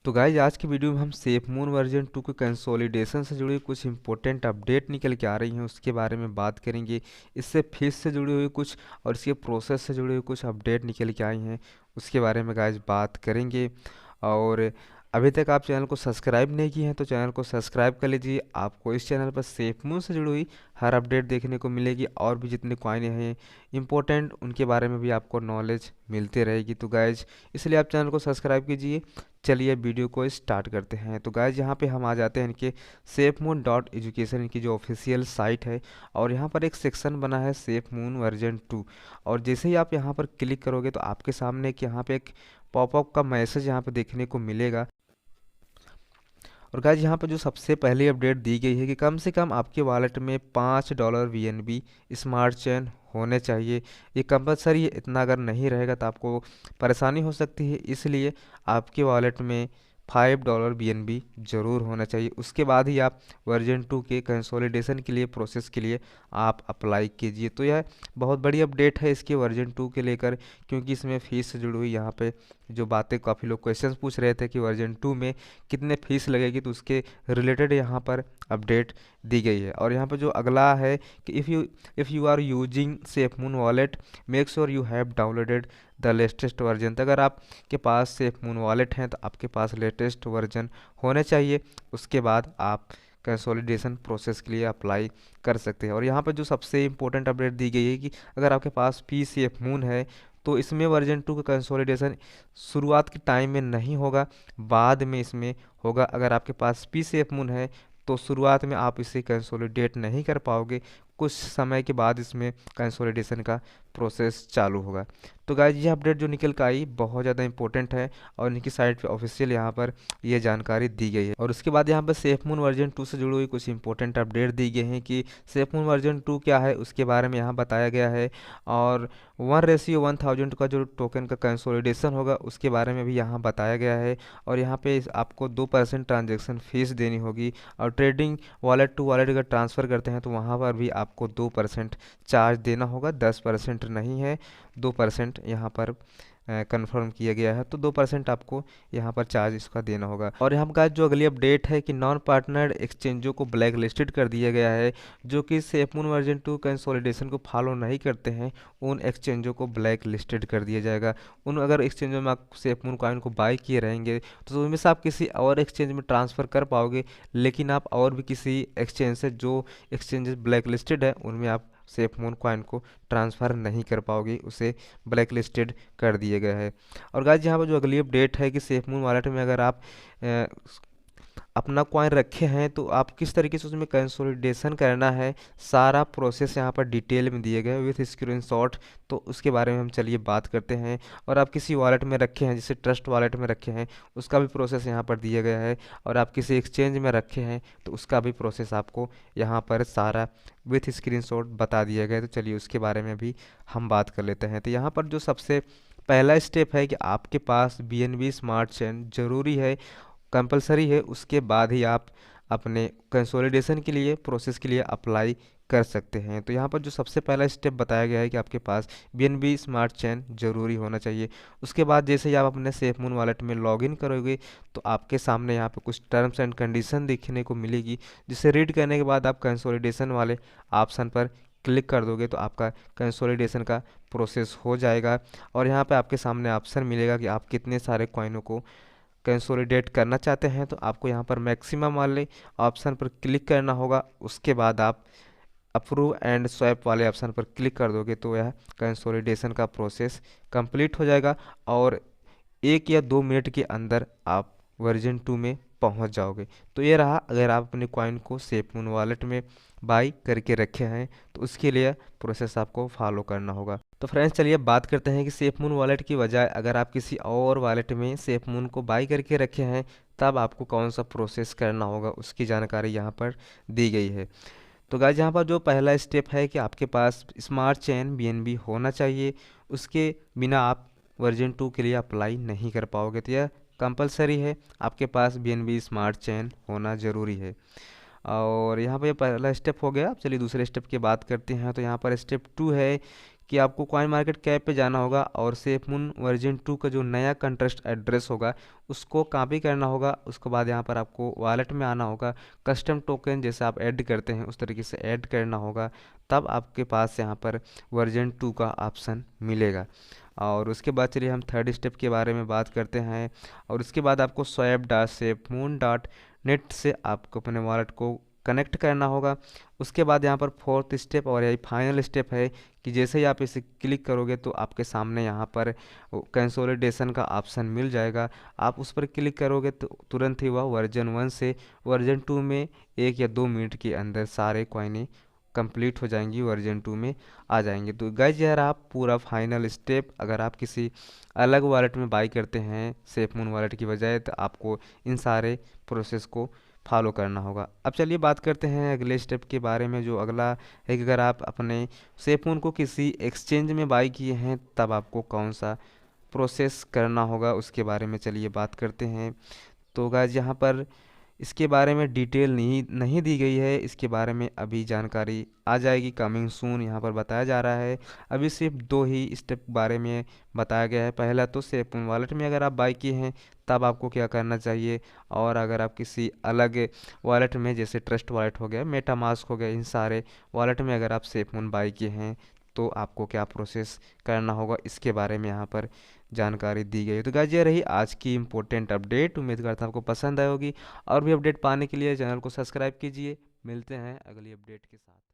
तो गाइज आज की वीडियो में हम सेफमून वर्जन 2 के कंसोलिडेशन से जुड़ी कुछ इंपॉर्टेंट अपडेट निकल के आ रही हैं उसके बारे में बात करेंगे। इससे फीस से जुड़ी हुई कुछ और इसके प्रोसेस से जुड़ी हुई कुछ अपडेट निकल के आई हैं उसके बारे में गाइज बात करेंगे। और अभी तक आप चैनल को सब्सक्राइब नहीं किए हैं तो चैनल को सब्सक्राइब कर लीजिए। आपको इस चैनल पर सेफमून से जुड़ी हुई हर अपडेट देखने को मिलेगी और भी जितने कॉइन हैं इंपॉर्टेंट उनके बारे में भी आपको नॉलेज मिलती रहेगी। तो गाइज इसलिए आप चैनल को सब्सक्राइब कीजिए। चलिए वीडियो को स्टार्ट करते हैं। तो गाइज यहाँ पे हम आ जाते हैं इनके सेफमून डॉट एजुकेशन इनकी जो ऑफिशियल साइट है और यहाँ पर एक सेक्शन बना है सेफमून वर्जन 2। और जैसे ही आप यहाँ पर क्लिक करोगे तो आपके सामने एक यहाँ पे एक पॉपअप का मैसेज यहाँ पे देखने को मिलेगा। और गाइज यहाँ पे जो सबसे पहली अपडेट दी गई है कि कम से कम आपके वॉलेट में $5 वीएनबी स्मार्ट चेन होने चाहिए। ये कंपलसरी है, इतना अगर नहीं रहेगा तो आपको परेशानी हो सकती है, इसलिए आपके वॉलेट में $5 बीएनबी जरूर होना चाहिए। उसके बाद ही आप वर्जन 2 के कंसोलिडेशन के लिए प्रोसेस के लिए आप अप्लाई कीजिए। तो यह बहुत बड़ी अपडेट है इसके वर्जन 2 के लेकर, क्योंकि इसमें फीस से जुड़ी हुई यहाँ पे जो बातें काफ़ी लोग क्वेश्चंस पूछ रहे थे कि वर्जन 2 में कितने फीस लगेगी, तो उसके रिलेटेड यहाँ पर अपडेट दी गई है। और यहाँ पर जो अगला है कि if you are using SafeMoon wallet make sure you have downloaded the latest version. तो अगर आपके पास सेफमून वॉलेट हैं तो आपके पास लेटेस्ट वर्जन होने चाहिए, उसके बाद आप कंसोलिडेशन प्रोसेस के लिए अप्लाई कर सकते हैं। और यहाँ पर जो सबसे इम्पोर्टेंट अपडेट दी गई है कि अगर आपके पास पी सेफमून है तो इसमें वर्जन 2 का कंसोलिडेशन शुरुआत के टाइम में नहीं होगा, बाद में इसमें होगा। अगर आपके पास पी सेफमून है तो शुरुआत में आप इसे कंसोलिडेट नहीं कर पाओगे, कुछ समय के बाद इसमें कंसोलिडेशन का प्रोसेस चालू होगा। तो गाइज ये अपडेट जो निकल कर आई बहुत ज़्यादा इंपॉर्टेंट है और इनकी साइट पे ऑफिशियल यहाँ पर ये जानकारी दी गई है। और उसके बाद यहाँ पर सेफमून वर्जन 2 से जुड़ी हुई कुछ इंपॉर्टेंट अपडेट दी गई हैं कि सेफमून वर्जन 2 क्या है उसके बारे में यहाँ बताया गया है। और 1:1000 का जो टोकन का कंसोलिडेशन होगा उसके बारे में भी यहाँ बताया गया है। और यहाँ पे आपको 2% ट्रांजेक्शन फीस देनी होगी। और ट्रेडिंग वॉलेट टू वॉलेट अगर ट्रांसफ़र करते हैं तो वहाँ पर भी आपको 2% चार्ज देना होगा, 10% नहीं है, 2% यहाँ पर कंफर्म किया गया है। तो 2% आपको यहाँ पर चार्ज इसका देना होगा। और यहाँ का जो अगली अपडेट है कि नॉन पार्टनर एक्सचेंजों को ब्लैक लिस्टेड कर दिया गया है, जो कि सेफमून वर्जन 2 कंसोलिडेशन को फॉलो नहीं करते हैं उन एक्सचेंजों को ब्लैक लिस्टेड कर दिया जाएगा। उन अगर एक्सचेंजों में आप सेफमून कॉइन को बाई किए रहेंगे तो उनमें से आप किसी और एक्सचेंज में ट्रांसफ़र कर पाओगे, लेकिन आप और भी किसी एक्सचेंज से जो एक्सचेंजेस ब्लैक लिस्टेड है उनमें आप सेफमून कॉइन को ट्रांसफ़र नहीं कर पाओगे, उसे ब्लैक लिस्टेड कर दिया गया है। और गाइस यहाँ पर जो अगली अपडेट है कि सेफमून वॉलेट में अगर आप अ, अपना कॉइन रखे हैं तो आप किस तरीके से उसमें कंसोलिडेशन करना है, सारा प्रोसेस यहाँ पर डिटेल में दिए गए विथ स्क्रीनशॉट। तो उसके बारे में हम चलिए बात करते हैं। और आप किसी वॉलेट में रखे हैं, जैसे ट्रस्ट वॉलेट में रखे हैं, उसका भी प्रोसेस यहाँ पर दिया गया है। और आप किसी एक्सचेंज में रखे हैं तो उसका भी प्रोसेस आपको यहाँ पर सारा विथ स्क्रीनशॉट बता दिया गया है। तो चलिए उसके बारे में भी हम बात कर लेते हैं। तो यहाँ पर जो सबसे पहला स्टेप है कि आपके पास बीएनबी स्मार्ट चेन ज़रूरी है, कंपलसरी है, उसके बाद ही आप अपने कंसोलिडेशन के लिए प्रोसेस के लिए अप्लाई कर सकते हैं। तो यहाँ पर जो सबसे पहला स्टेप बताया गया है कि आपके पास बीएनबी स्मार्ट चेन ज़रूरी होना चाहिए। उसके बाद जैसे ही आप अपने सेफमून वॉलेट में लॉगिन करोगे तो आपके सामने यहाँ पर कुछ टर्म्स एंड कंडीशन देखने को मिलेगी, जिसे रीड करने के बाद आप कंसोलिडेशन वाले ऑप्शन पर क्लिक कर दोगे तो आपका कंसोलिडेशन का प्रोसेस हो जाएगा। और यहाँ पे आपके सामने ऑप्शन मिलेगा कि आप कितने सारे कॉइनों को कंसोलिडेट करना चाहते हैं। तो आपको यहाँ पर मैक्सिमम वाले ऑप्शन पर क्लिक करना होगा, उसके बाद आप अप्रूव एंड स्वैप वाले ऑप्शन पर क्लिक कर दोगे तो यह कंसोलिडेशन का प्रोसेस कंप्लीट हो जाएगा और 1 या 2 मिनट के अंदर आप वर्जन 2 में पहुंच जाओगे। तो ये रहा, अगर आप अपने कॉइन को सेफमून वॉलेट में बाई करके रखे हैं तो उसके लिए प्रोसेस आपको फॉलो करना होगा। तो फ्रेंड्स चलिए बात करते हैं कि सेफमून वॉलेट की बजाय अगर आप किसी और वॉलेट में सेफमून को बाई करके रखे हैं तब आपको कौन सा प्रोसेस करना होगा, उसकी जानकारी यहाँ पर दी गई है। तो गाइस यहाँ पर जो पहला स्टेप है कि आपके पास स्मार्ट चेन बीएनबी होना चाहिए, उसके बिना आप वर्जन 2 के लिए अप्लाई नहीं कर पाओगे। तो यह कंपलसरी है, आपके पास बीएनबी स्मार्ट चेन होना ज़रूरी है। और यहाँ पर पहला स्टेप हो गया। अब चलिए दूसरे स्टेप की बात करते हैं। तो यहाँ पर स्टेप 2 है कि आपको कॉइन मार्केट कैप पे जाना होगा और सेफमून वर्जन 2 का जो नया कंट्रस्ट एड्रेस होगा उसको कॉपी करना होगा। उसके बाद यहाँ पर आपको वॉलेट में आना होगा, कस्टम टोकन जैसे आप ऐड करते हैं उस तरीके से ऐड करना होगा, तब आपके पास यहाँ पर वर्जन 2 का ऑप्शन मिलेगा। और उसके बाद चलिए हम थर्ड स्टेप के बारे में बात करते हैं। और उसके बाद आपको swap.safemoon.net से आपको अपने वॉलेट को कनेक्ट करना होगा। उसके बाद यहाँ पर फोर्थ स्टेप और यही फाइनल स्टेप है कि जैसे ही आप इसे क्लिक करोगे तो आपके सामने यहाँ पर कंसोलिडेशन का ऑप्शन मिल जाएगा। आप उस पर क्लिक करोगे तो तुरंत ही वह वर्जन 1 से वर्जन 2 में 1 या 2 मिनट के अंदर सारे कॉइनें कंप्लीट हो जाएंगी, वर्जन 2 में आ जाएंगे। तो गाइज यार आप पूरा फाइनल स्टेप अगर आप किसी अलग वॉलेट में बाई करते हैं सेफमून वॉलेट की बजाय, तो आपको इन सारे प्रोसेस को फॉलो करना होगा। अब चलिए बात करते हैं अगले स्टेप के बारे में, जो अगला है कि अगर आप अपने सेफमून को किसी एक्सचेंज में बाई किए हैं तब आपको कौन सा प्रोसेस करना होगा, उसके बारे में चलिए बात करते हैं। तो गाइज यहाँ पर इसके बारे में डिटेल नहीं नहीं दी गई है, इसके बारे में अभी जानकारी आ जाएगी, कमिंग सून यहाँ पर बताया जा रहा है। अभी सिर्फ दो ही स्टेप बारे में बताया गया है। पहला तो सेफमून वॉलेट में अगर आप बाई किए हैं तब आपको क्या करना चाहिए, और अगर आप किसी अलग वॉलेट में जैसे ट्रस्ट वॉलेट हो गया, मेटामास्क हो गया, इन सारे वॉलेट में अगर आप सेफमून बाई किए हैं तो आपको क्या प्रोसेस करना होगा, इसके बारे में यहाँ पर जानकारी दी गई है। तो गाइस ये रही आज की इम्पोर्टेंट अपडेट, उम्मीद करता हूँ आपको पसंद आई होगी। और भी अपडेट पाने के लिए चैनल को सब्सक्राइब कीजिए। मिलते हैं अगली अपडेट के साथ।